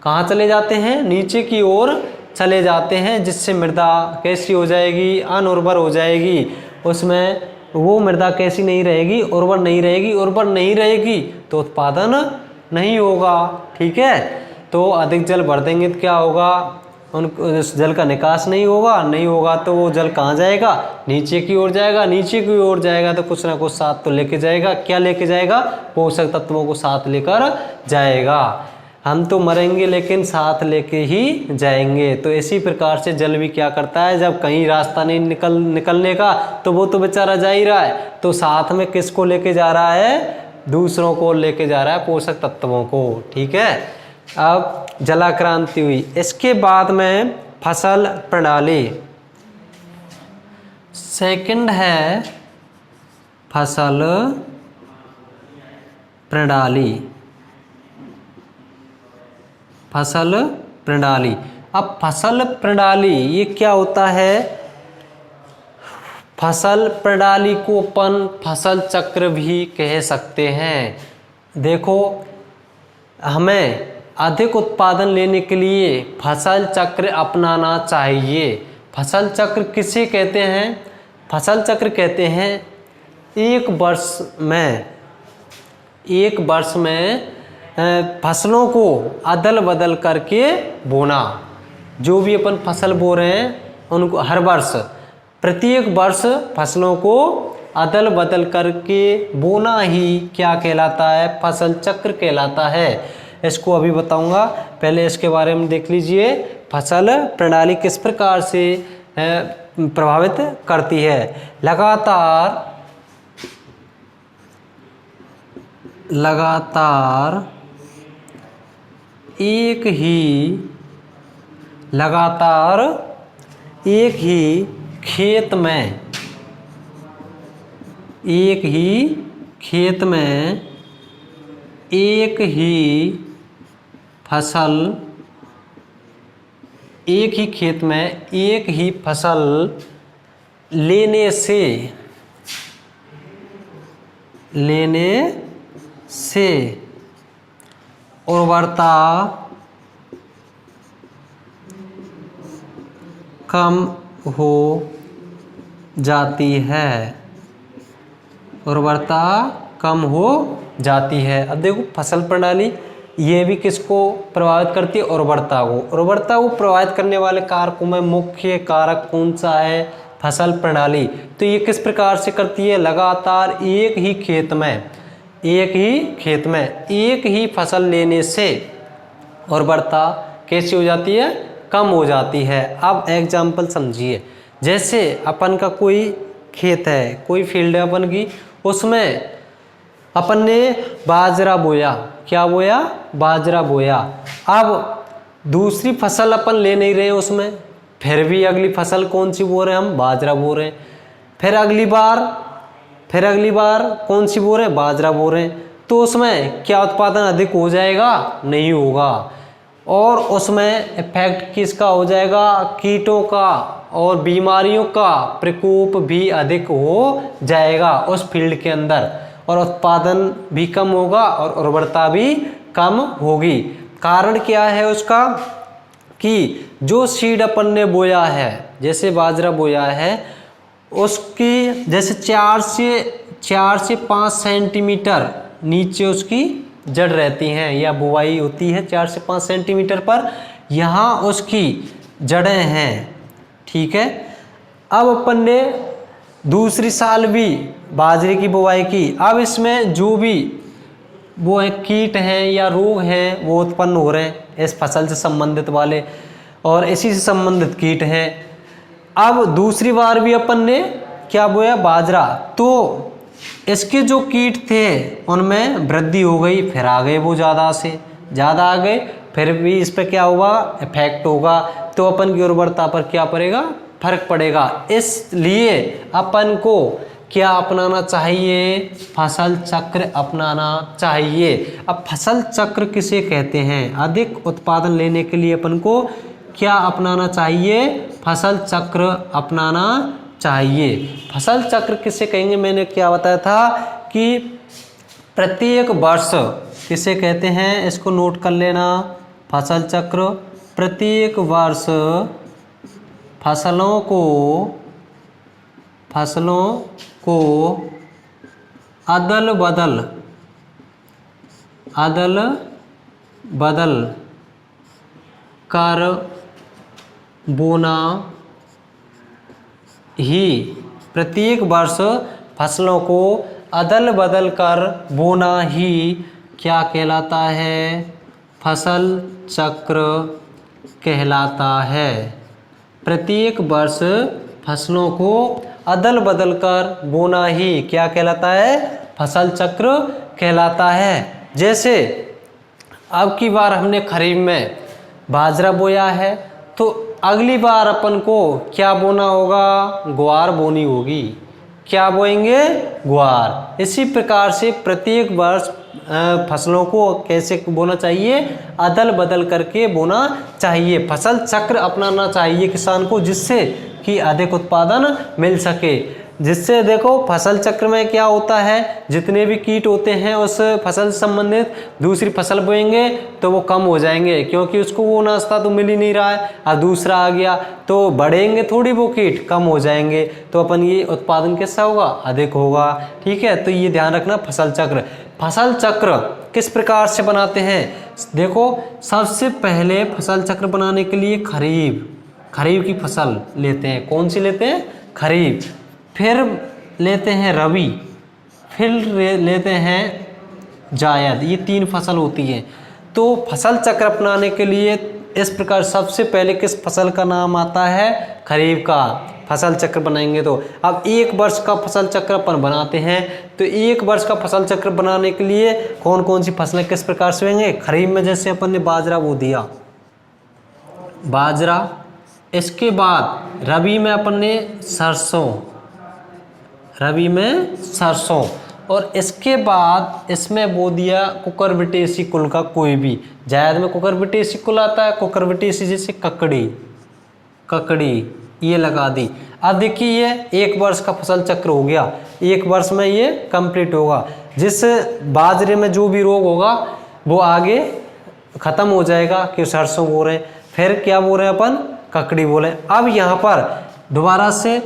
कहाँ चले जाते हैं, नीचे की ओर चले जाते हैं, जिससे मृदा कैसी हो जाएगी, अनउर्वर हो जाएगी। उसमें वो मृदा कैसी नहीं रहेगी, उर्वर नहीं रहेगी। उर्वर नहीं रहेगी तो उत्पादन नहीं होगा। ठीक है, तो अधिक जल भर देंगे तो क्या होगा, उस जल का निकास नहीं होगा तो वो जल कहाँ जाएगा, नीचे की ओर जाएगा। नीचे की ओर जाएगा तो कुछ ना कुछ साथ तो लेके जाएगा। क्या लेके जाएगा, पोषक तत्वों को साथ लेकर जाएगा। हम तो मरेंगे लेकिन साथ लेके ही जाएंगे। तो इसी प्रकार से जल भी क्या करता है, जब कहीं रास्ता नहीं निकलने का तो वो तो बेचारा जा ही रहा है, तो साथ में किसको लेके जा रहा है, दूसरों को लेके जा रहा है, पोषक तत्वों को। ठीक है, अब जलाक्रांति हुई। इसके बाद में फसल प्रणाली, सेकंड है फसल प्रणाली। फसल प्रणाली, अब फसल प्रणाली ये क्या होता है, फसल प्रणाली को अपन फसल चक्र भी कह सकते हैं। देखो, हमें अधिक उत्पादन लेने के लिए फसल चक्र अपनाना चाहिए। फसल चक्र किसे कहते हैं, फसल चक्र कहते हैं एक वर्ष में फसलों को अदल बदल करके बोना। जो भी अपन फसल बो रहे हैं उनको हर वर्ष, प्रत्येक वर्ष फसलों को अदल बदल करके बोना ही क्या कहलाता है, फसल चक्र कहलाता है। इसको अभी बताऊंगा, पहले इसके बारे में देख लीजिए। फसल प्रणाली किस प्रकार से प्रभावित करती है, लगातार एक ही खेत में एक ही फसल लेने से उर्वरता कम हो जाती है। उर्वरता कम हो जाती है। अब देखो, फसल प्रणाली ये भी किसको प्रभावित करती है, उर्वरता को। उर्वरता को प्रभावित करने वाले कारकों में मुख्य कारक कौन सा है, फसल प्रणाली। तो ये किस प्रकार से करती है, लगातार एक ही खेत में एक ही फसल लेने से उर्वरता कैसी हो जाती है, कम हो जाती है। अब एग्जाम्पल समझिए, जैसे अपन का कोई खेत है, कोई फील्ड है अपन की, उसमें अपन ने बाजरा बोया। क्या बोया, बाजरा बोया। अब दूसरी फसल अपन ले नहीं रहे उसमें, फिर भी अगली फसल कौन सी बो रहे हैं हम, बाजरा बो रहे हैं। फिर अगली बार कौन सी बो रहे हैं, बाजरा बो रहे हैं। तो उसमें क्या उत्पादन अधिक हो जाएगा, नहीं होगा। और उसमें इफेक्ट किसका हो जाएगा, कीटों का और बीमारियों का प्रकोप भी अधिक हो जाएगा उस फील्ड के अंदर, और उत्पादन भी कम होगा और उर्वरता भी कम होगी। कारण क्या है उसका, कि जो सीड अपन ने बोया है, जैसे बाजरा बोया है, उसकी जैसे 4 से 5 सेंटीमीटर नीचे उसकी जड़ रहती हैं, या बुवाई होती है 4 से 5 सेंटीमीटर पर, यहाँ उसकी जड़ें हैं। ठीक है, अब अपन ने दूसरी साल भी बाजरे की बुवाई की। अब इसमें जो भी वो है कीट हैं या रोग हैं वो उत्पन्न हो रहे हैं इस फसल से संबंधित वाले, और इसी से संबंधित कीट हैं। अब दूसरी बार भी अपन ने क्या बोया, बाजरा, तो इसके जो कीट थे उनमें वृद्धि हो गई, फिर आ गए वो ज़्यादा आ गए, फिर भी इस पर क्या होगा, इफेक्ट होगा। तो अपन की उर्वरता पर क्या पड़ेगा, फर्क पड़ेगा। इसलिए अपन को क्या अपनाना चाहिए? फसल चक्र अपनाना चाहिए। अब फसल चक्र किसे कहते हैं? अधिक उत्पादन लेने के लिए अपन को क्या अपनाना चाहिए? फसल चक्र अपनाना चाहिए। फसल चक्र किसे कहेंगे? मैंने क्या बताया था कि प्रत्येक वर्ष किसे कहते हैं? इसको नोट कर लेना। फसल चक्र प्रत्येक वर्ष फसलों को अदल बदल कर बोना ही, प्रत्येक वर्ष फसलों को अदल बदल कर बोना ही क्या कहलाता है? फसल चक्र कहलाता है। प्रत्येक वर्ष फसलों को अदल बदल कर बोना ही क्या कहलाता है? फसल चक्र कहलाता है। जैसे अब की बार हमने खरीफ में बाजरा बोया है, तो अगली बार अपन को क्या बोना होगा? ग्वार बोनी होगी। क्या बोएंगे? ग्वार। इसी प्रकार से प्रत्येक वर्ष फसलों को कैसे बोना चाहिए? अदल बदल करके बोना चाहिए। फसल चक्र अपनाना चाहिए किसान को, जिससे कि अधिक उत्पादन मिल सके। जिससे देखो फसल चक्र में क्या होता है, जितने भी कीट होते हैं उस फसल से संबंधित दूसरी फसल बोएंगे तो वो कम हो जाएंगे, क्योंकि उसको वो नाश्ता तो मिल ही नहीं रहा है। और दूसरा आ गया तो बढ़ेंगे थोड़ी, वो कीट कम हो जाएंगे, तो अपन ये उत्पादन कैसा होगा? अधिक होगा। ठीक है, तो ये ध्यान रखना। फसल चक्र किस प्रकार से बनाते हैं? देखो सबसे पहले फसल चक्र बनाने के लिए खरीफ की फसल लेते हैं। कौन सी लेते हैं? खरीफ। फिर लेते हैं रबी, फिर लेते हैं जायद। ये 3 फसल होती है। तो फसल चक्र अपनाने के लिए इस प्रकार सबसे पहले किस फसल का नाम आता है? खरीफ का फसल चक्र बनाएंगे। तो अब एक वर्ष का फसल चक्र अपन बनाते हैं, तो एक वर्ष का फसल चक्र बनाने के लिए कौन कौन सी फसलें किस प्रकार से होंगे? खरीफ में जैसे अपन ने बाजरा बो दिया, बाजरा। इसके बाद रबी में अपन ने सरसों, और इसके बाद इसमें बो दिया कुकुरबिटेसी कुल का कोई भी। जायद में कुकुरबिटेसी कुल आता है, कुकुरबिटेसी जैसे ककड़ी ये लगा दी। अब देखिए ये एक वर्ष का फसल चक्र हो गया, एक वर्ष में ये कंप्लीट होगा। जिस बाजरे में जो भी रोग होगा वो आगे खत्म हो जाएगा कि सरसों बो रहे हैं, फिर क्या बो रहे हैं अपन? ककड़ी बोले। अब यहाँ पर दोबारा से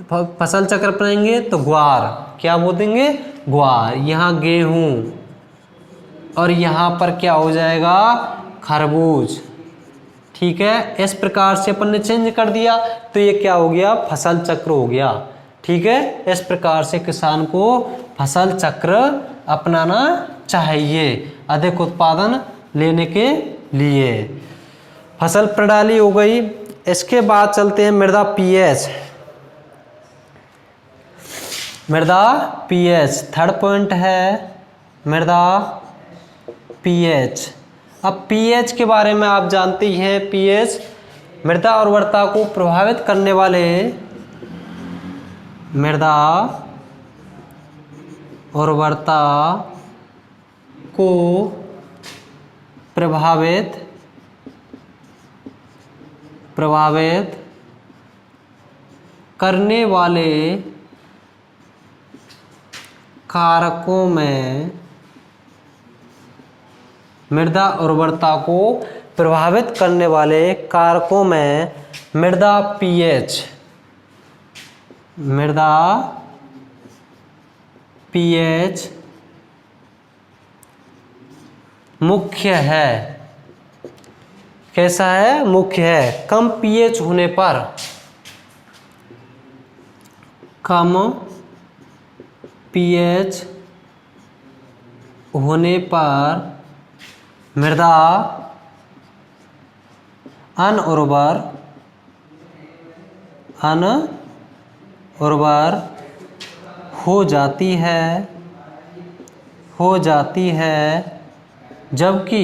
फसल चक्र अपनाएंगे तो ग्वार, क्या बो देंगे? ग्वार। यहाँ गेहूं, और यहाँ पर क्या हो जाएगा? खरबूज। ठीक है, इस प्रकार से अपन ने चेंज कर दिया, तो ये क्या हो गया? फसल चक्र हो गया। ठीक है, इस प्रकार से किसान को फसल चक्र अपनाना चाहिए अधिक उत्पादन लेने के लिए। फसल प्रणाली हो गई। इसके बाद चलते हैं मृदा पीएच। थर्ड पॉइंट है मृदा पीएच। अब पीएच के बारे में आप जानते ही हैं। पीएच मृदा उर्वरता को प्रभावित करने वाले प्रभावित करने वाले कारकों में मृदा उर्वरता को प्रभावित करने वाले कारकों में मृदा पीएच मुख्य है। कैसा है? मुख्य है। कम पीएच होने पर मृदा अनउर्वर हो जाती है, जबकि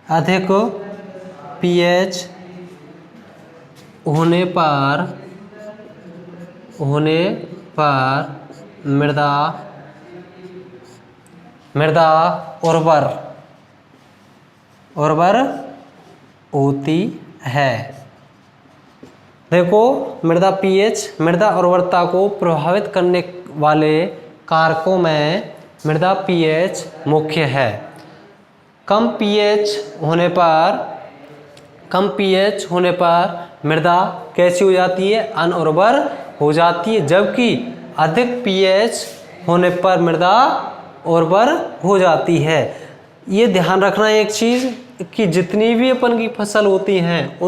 अधिक पीएच होने पर मृदा उर्वर होती है। देखो, मृदा पीएच, मृदा उर्वरता को प्रभावित करने वाले कारकों में मृदा पीएच मुख्य है। कम पीएच होने पर मृदा कैसी हो जाती है? अनउर्वर हो जाती है, जबकि अधिक पीएच होने पर मृदा उर्वर हो जाती है। ये ध्यान रखना एक चीज़ कि जितनी भी अपन की फसल होती हैं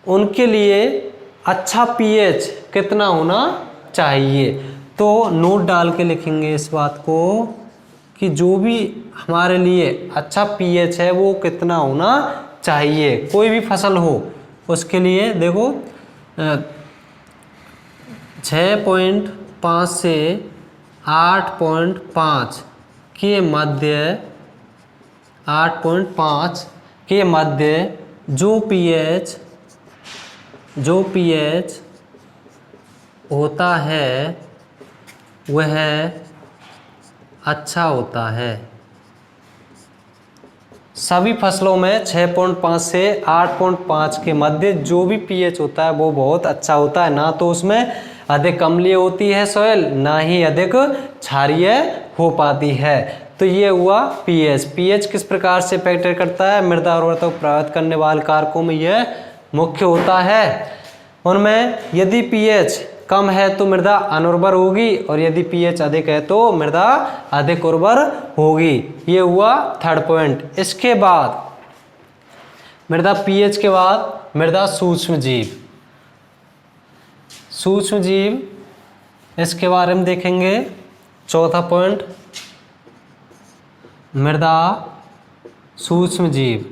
उनके लिए अच्छा पीएच कितना होना चाहिए। तो नोट डाल के लिखेंगे इस बात को कि जो भी हमारे लिए अच्छा पीएच है वो कितना होना चाहिए। कोई भी फसल हो उसके लिए देखो 6.5 से 8.5 के मध्य 8.5 के मध्य जो पीएच होता है वह अच्छा होता है। सभी फसलों में 6.5 से 8.5 के मध्य जो भी पीएच होता है वो बहुत अच्छा होता है। ना तो उसमें अधिक अम्लीय होती है सॉइल, ना ही अधिक क्षारीय हो पाती है। तो ये हुआ पीएच। पीएच किस प्रकार से फैक्टर करता है? मृदा उर्वरता को प्रभावित करने वाले कारकों में यह मुख्य होता है। उनमें यदि पीएच कम है तो मृदा अनुर्वर होगी, और यदि पीएच अधिक है तो मृदा अधिक उर्वर होगी। ये हुआ थर्ड पॉइंट। इसके बाद मृदा पीएच के बाद मृदा सूक्ष्म जीव, इसके बारे में देखेंगे। चौथा पॉइंट, मृदा सूक्ष्म जीव।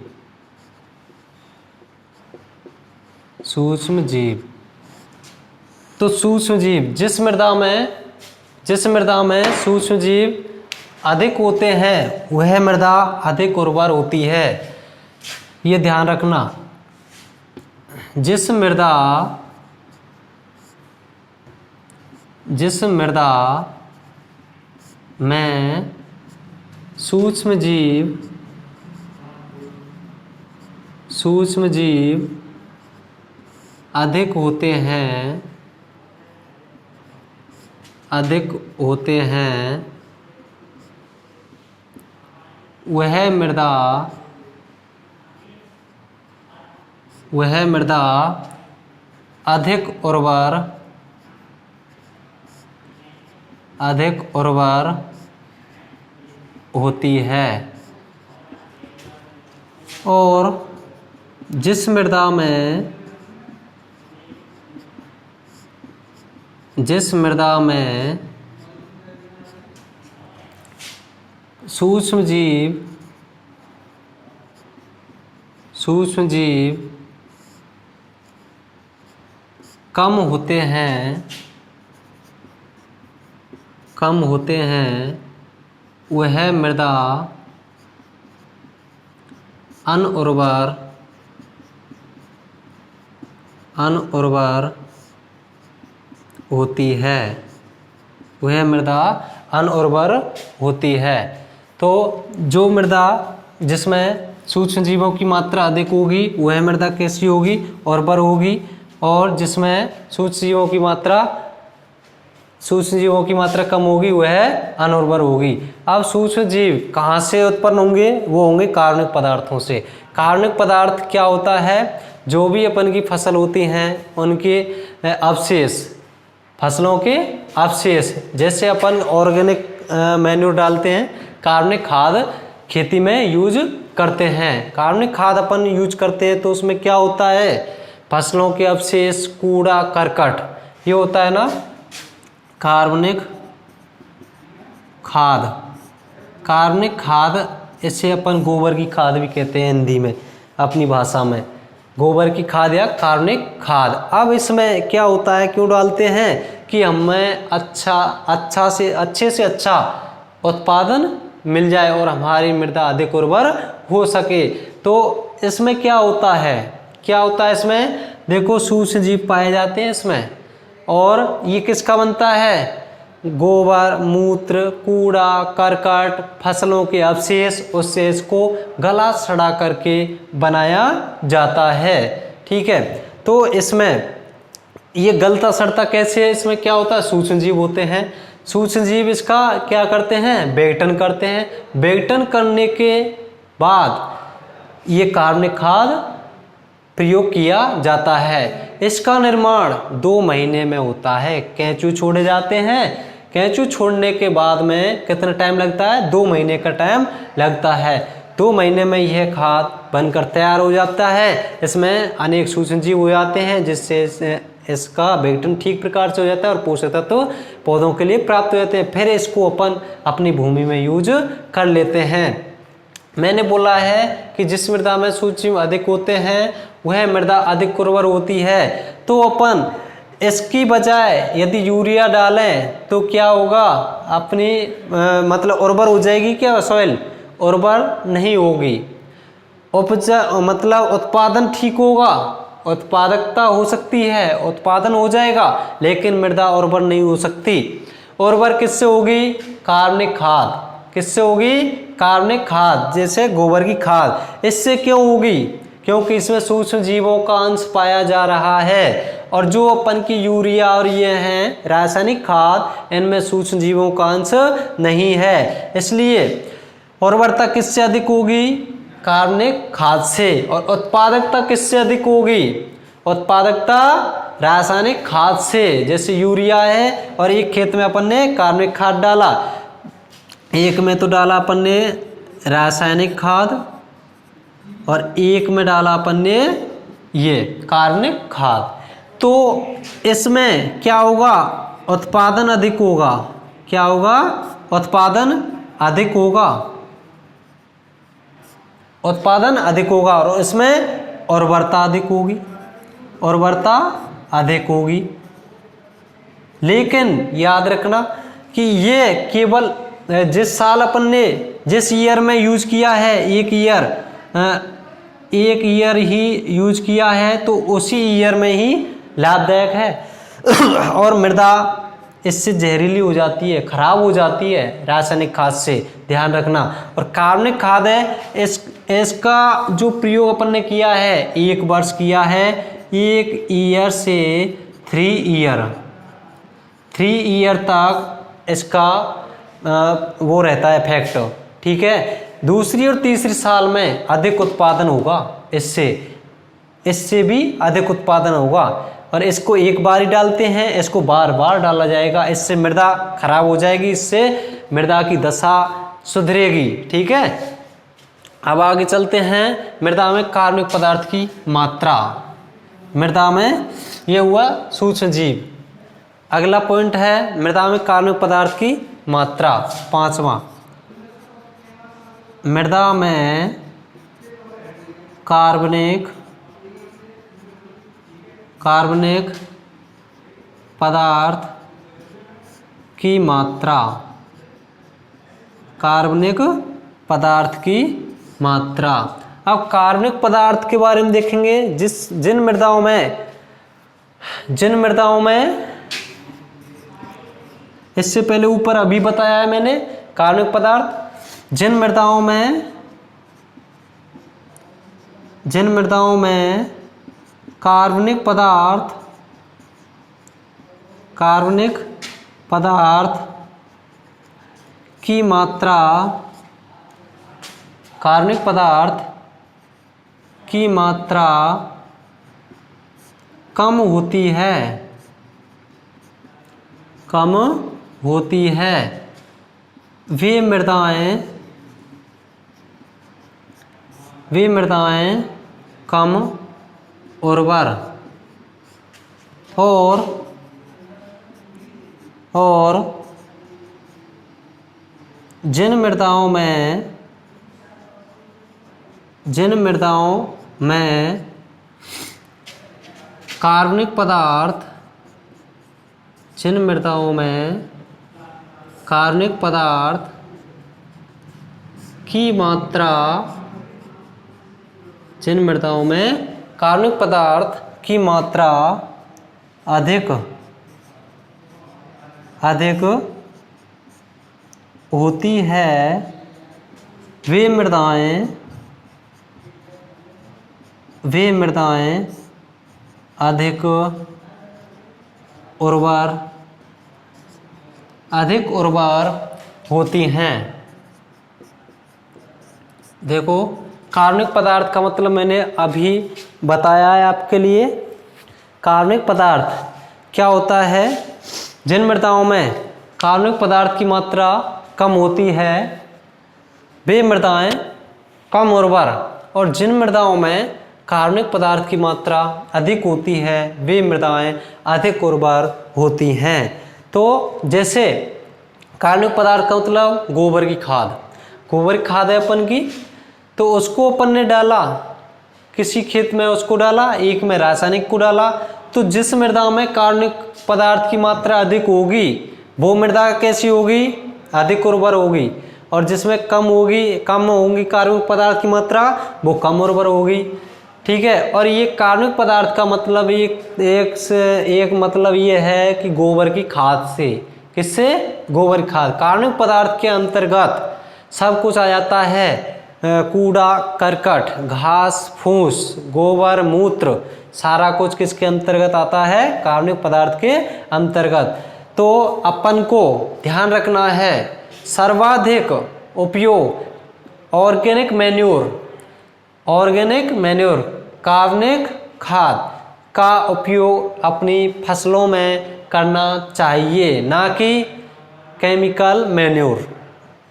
तो सूक्ष्म जीव, जिस मृदा में सूक्ष्म जीव अधिक होते हैं वह मृदा अधिक उर्वर होती है। ये ध्यान रखना, जिस मृदा में सूक्ष्म जीव अधिक होते हैं वह मृदा अधिक उर्वर होती है। और जिस मृदा में सूक्ष्म जीव कम होते हैं वह मृदा अनउर्वर होती है। वह मृदा अनउर्वर होती है। तो जो मृदा जिसमें सूक्ष्म जीवों की मात्रा अधिक होगी वह मृदा कैसी होगी? उर्वर होगी। और जिसमें सूक्ष्म जीवों की मात्रा कम होगी वह अनउर्वर होगी। अब सूक्ष्म जीव कहाँ से उत्पन्न होंगे? वो होंगे कार्बनिक पदार्थों से। कार्बनिक पदार्थ क्या होता है? जो भी अपन की फसल होती हैं उनके अवशेष, फसलों के अवशेष, जैसे अपन ऑर्गेनिक मैन्यूर डालते हैं, कार्बनिक खाद खेती में यूज करते हैं। कार्बनिक खाद अपन यूज करते हैं तो उसमें क्या होता है? फसलों के अवशेष, कूड़ा करकट, ये होता है ना कार्बनिक खाद। इसे अपन गोबर की खाद भी कहते हैं हिंदी में, अपनी भाषा में गोबर की खाद या कार्बनिक खाद। अब इसमें क्या होता है, क्यों डालते हैं? कि हमें अच्छे से अच्छा उत्पादन मिल जाए और हमारी मृदा अधिक उर्वर हो सके। तो इसमें क्या होता है, क्या होता है इसमें, देखो सूक्ष्म जीव पाए जाते हैं इसमें। और ये किसका बनता है, गोबर, मूत्र, कूड़ा, करकट, फसलों के अवशेष, उस शेष को गला सड़ा करके बनाया जाता है। ठीक है, तो इसमें ये गलता सड़ता कैसे है, इसमें क्या होता है, सूक्ष्म जीव होते हैं। सूक्ष्म जीव इसका क्या करते हैं, विघटन करते हैं। विघटन करने के बाद ये कार्बनिक खाद प्रयोग किया जाता है। इसका निर्माण 2 महीने में होता है। केंचू छोड़े जाते हैं, केंचू छोड़ने के बाद में कितना टाइम लगता है, 2 महीने का टाइम लगता है। 2 महीने में यह खाद बनकर तैयार हो जाता है। इसमें अनेक सूक्ष्म जीव हो जाते हैं, जिससे इसका विघटन ठीक प्रकार से हो जाता है और पोषक तत्व पौधों के लिए प्राप्त हो जाते हैं। फिर इसको अपन अपनी भूमि में यूज कर लेते हैं। मैंने बोला है कि जिस मृदा में सूक्ष्म जीव अधिक होते हैं वह मृदा अधिक उर्वर होती है। तो अपन इसकी बजाय यदि यूरिया डालें तो क्या होगा, अपनी मतलब उर्वर हो जाएगी क्या, सॉइल उर्वर नहीं होगी। उपज मतलब उत्पादन ठीक होगा, उत्पादकता हो सकती है, उत्पादन हो जाएगा, लेकिन मृदा उर्वर नहीं हो सकती। उर्वर किससे होगी, कार्बनिक खाद। किससे होगी, कार्बनिक खाद, जैसे गोबर की खाद। इससे क्यों होगी, क्योंकि इसमें सूक्ष्म जीवों का अंश पाया जा रहा है। और जो अपन की यूरिया और ये हैं रासायनिक खाद, इनमें सूक्ष्म जीवों का अंश नहीं है। इसलिए उर्वरता किससे अधिक होगी, कार्बनिक खाद से। और उत्पादकता किससे अधिक होगी, उत्पादकता रासायनिक खाद से। जैसे यूरिया है और एक खेत में अपन ने कार्बनिक खाद डाला, एक में तो डाला अपन ने रासायनिक खाद और एक में डाला अपन ने ये कार्बनिक खाद। तो इसमें क्या होगा, उत्पादन अधिक होगा। क्या होगा, उत्पादन अधिक होगा, उत्पादन अधिक होगा। और इसमें उर्वरता अधिक होगी, उर्वरता अधिक होगी। लेकिन याद रखना कि ये केवल जिस साल अपन ने जिस ईयर में यूज किया है, एक ईयर ही यूज किया है, तो उसी ईयर में ही लाभदायक है। और मृदा इससे जहरीली हो जाती है, खराब हो जाती है रासायनिक खाद से, ध्यान रखना। और कार्बनिक खाद है, इसका जो प्रयोग अपन ने किया है 1 वर्ष किया है, 1 ईयर से 3 ईयर तक इसका वो रहता है इफेक्ट। ठीक है, दूसरी और तीसरी साल में अधिक उत्पादन होगा, इससे भी अधिक उत्पादन होगा। और इसको एक बार ही डालते हैं, इसको बार बार डाला जाएगा, इससे मृदा खराब हो जाएगी, इससे मृदा की दशा सुधरेगी। ठीक है, अब आगे चलते हैं। मृदा में कार्बनिक पदार्थ की मात्रा, मृदा में ये हुआ सूक्ष्म जीव। अगला पॉइंट है मृदा में कार्बनिक पदार्थ की मात्रा, 5वां। मृदा में कार्बनिक पदार्थ की मात्रा, कार्बनिक पदार्थ की मात्रा। अब कार्बनिक पदार्थ के बारे में देखेंगे। जिन मृदाओं में इससे पहले ऊपर अभी बताया है मैंने कार्बनिक पदार्थ, जिन मृदाओं में कार्बनिक पदार्थ की मात्रा, कार्बनिक पदार्थ की मात्रा कम होती है, वे मृदाएं कम उर्वर और जिन मृदाओं में कार्बनिक पदार्थ की मात्रा जिन मृदाओं में कार्बनिक पदार्थ की मात्रा अधिक होती है वे मृदाएं अधिक उर्वर होती हैं। देखो कार्बनिक पदार्थ का मतलब मैंने अभी बताया है आपके लिए। कार्बनिक पदार्थ क्या होता है? जिन मृदाओं में कार्बनिक पदार्थ की मात्रा कम होती है वे मृदाएं कम उर्वर, और जिन मृदाओं में कार्बनिक पदार्थ की मात्रा अधिक होती है वे मृदाएं अधिक उर्वर होती हैं। तो जैसे कार्बनिक पदार्थ का मतलब गोबर की खाद है अपन की, तो उसको अपन ने डाला किसी खेत में, उसको डाला, एक में रासायनिक को डाला, तो जिस मृदा में कार्बनिक पदार्थ की मात्रा अधिक होगी वो मृदा कैसी होगी? अधिक उर्वर होगी, और जिसमें कम होगी कार्बनिक पदार्थ की मात्रा वो कम उर्वर होगी। ठीक है। और ये कार्बनिक पदार्थ का मतलब एक मतलब ये है कि गोबर की खाद से। किससे? गोबर की खाद। कार्बनिक पदार्थ के अंतर्गत सब कुछ आ जाता है, कूड़ा करकट, घास फूस, गोबर मूत्र, सारा कुछ किसके अंतर्गत आता है? कार्बनिक पदार्थ के अंतर्गत। तो अपन को ध्यान रखना है सर्वाधिक उपयोग ऑर्गेनिक मैन्योर कार्बनिक खाद का उपयोग अपनी फसलों में करना चाहिए, ना कि केमिकल मैन्योर।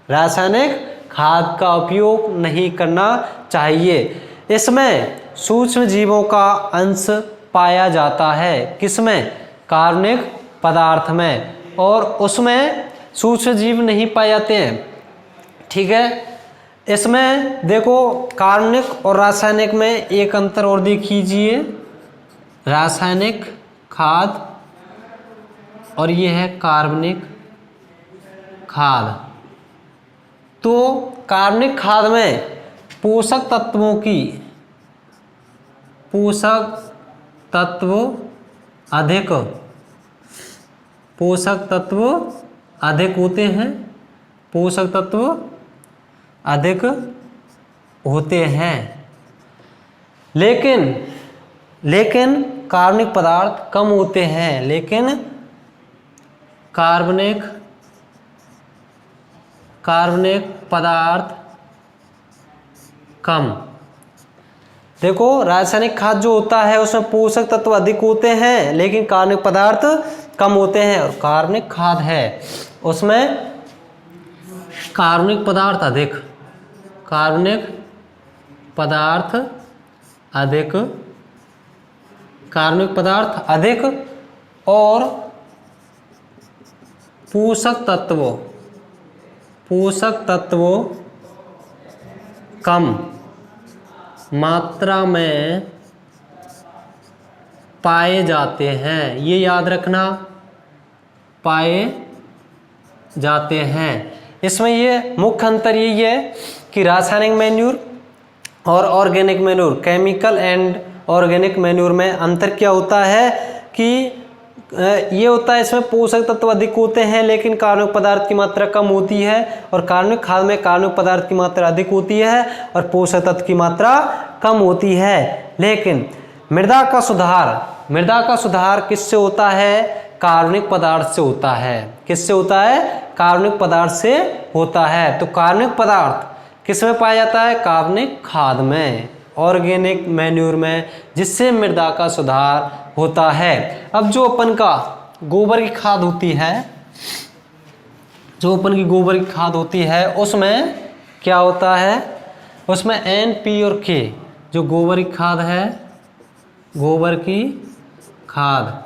रासायनिक खाद का उपयोग नहीं करना चाहिए। इसमें सूक्ष्म जीवों का अंश पाया जाता है। किसमें? कार्बनिक पदार्थ में, और उसमें सूक्ष्म जीव नहीं पाए जाते हैं। ठीक है। इसमें देखो कार्बनिक और रासायनिक में एक अंतर और देख लीजिए। रासायनिक खाद और ये है कार्बनिक खाद। तो कार्बनिक खाद में पोषक तत्व अधिक होते हैं, लेकिन कार्बनिक पदार्थ कम होते हैं। लेकिन कार्बनिक पदार्थ कम। देखो रासायनिक खाद जो होता है उसमें पोषक तत्व अधिक होते हैं, लेकिन कार्बनिक पदार्थ कम होते हैं। और कार्बनिक खाद है उसमें कार्बनिक पदार्थ अधिक और पोषक तत्व कम मात्रा में पाए जाते हैं। ये याद रखना, पाए जाते हैं। इसमें ये मुख्य अंतर यही है कि रासायनिक मैन्यूर और organic manure, chemical and organic manure में अंतर क्या होता है कि ये होता है इसमें पोषक तत्व अधिक होते हैं लेकिन कार्बनिक पदार्थ की मात्रा कम होती है, और कार्बनिक खाद में कार्बनिक पदार्थ की मात्रा अधिक होती है और पोषक तत्व की मात्रा कम होती है। लेकिन मृदा का सुधार किससे होता है? कार्बनिक पदार्थ से होता है। किससे होता है? कार्बनिक पदार्थ से होता है। तो कार्बनिक पदार्थ किस में पाया जाता है? कार्बनिक खाद में, ऑर्गेनिक मैन्यूर में, जिससे मृदा का सुधार होता है। अब जो अपन का गोबर की खाद होती है, उसमें क्या होता है? उसमें NP और K, जो गोबर की खाद,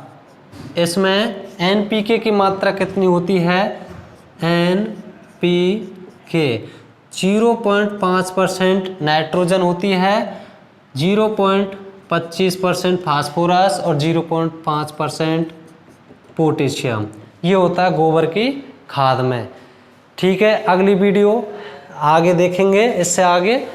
इसमें NPK की मात्रा कितनी होती है? NPK 0.5% नाइट्रोजन होती है, 0.25% फास्फोरस और 0.5% पोटेशियम। ये होता है गोबर की खाद में। ठीक है, अगली वीडियो आगे देखेंगे इससे आगे।